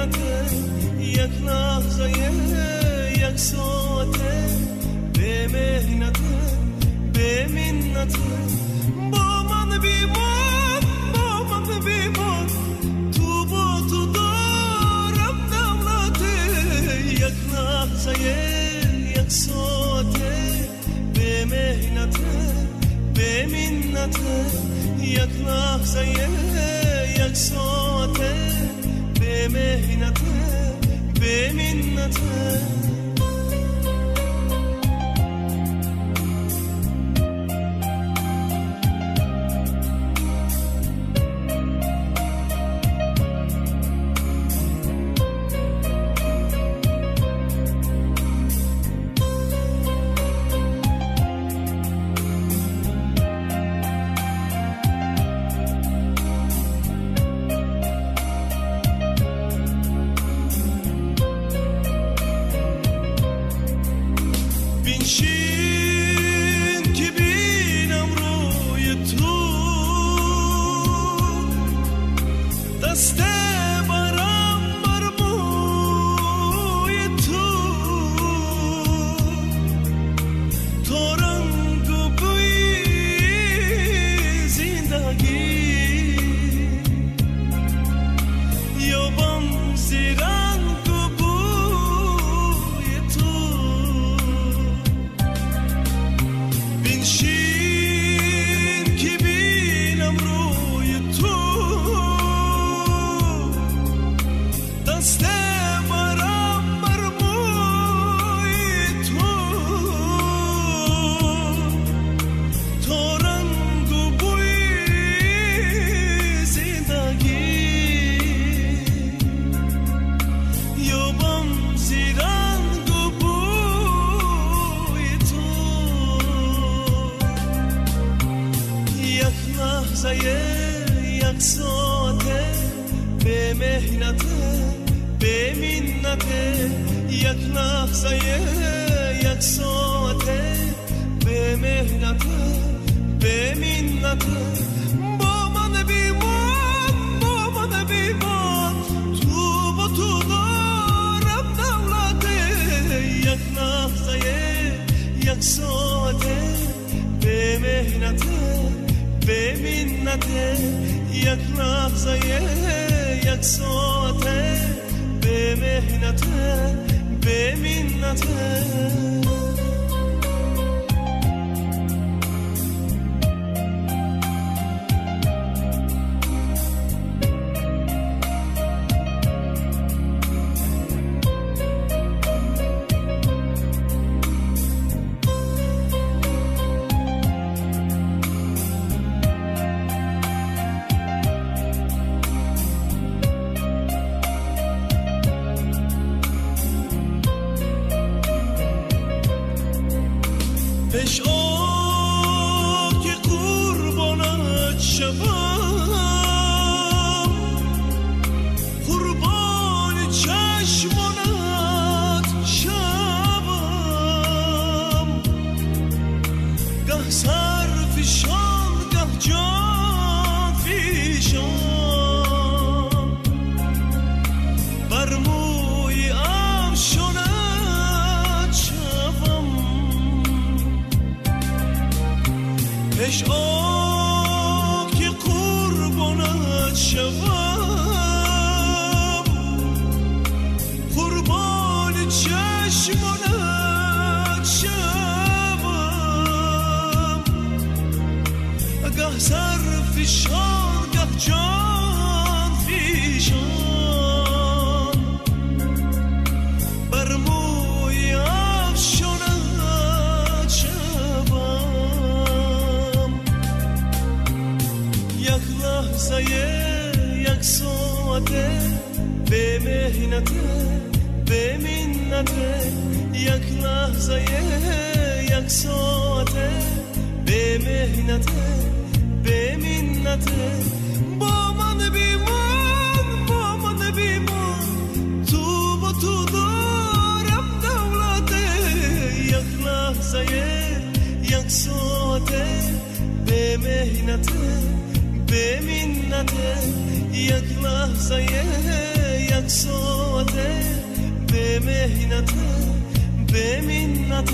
منته یک لحظه یک ساعته به مهنته به منته با من بیمان با من بیمان تو با تو دارم دولته یک لحظه یک ساعته به مهنته به منته یک لحظه یک ساعته به مهنته به منته یک ساعته به مهنته به منته یک لحظه یک ساعته به مهنته به منته با من بیمان با من بیمان تو با تو دارم دولته یک لحظه یک ساعته به مهنته به منته یک لحظه یک ساعته به مهنته به منته که قربانت شوم قربان چشمانت شوم گه سر فشان گه جان فشان بر موی افشانت شوم عشق که قربانت شوم قربان چشمانت شوم گه سر فشان گه جان فشان بر موی افشانت شوم یک لحظه یک ساعته به مهنته به منته یک لحظه یک ساعته به مهنته به منته با من بیمان با من بیمان تو با تو دارم دولته یک لحظه یک ساعته به مهنته به منته یک لحظه یک ساعته به مهنت به منت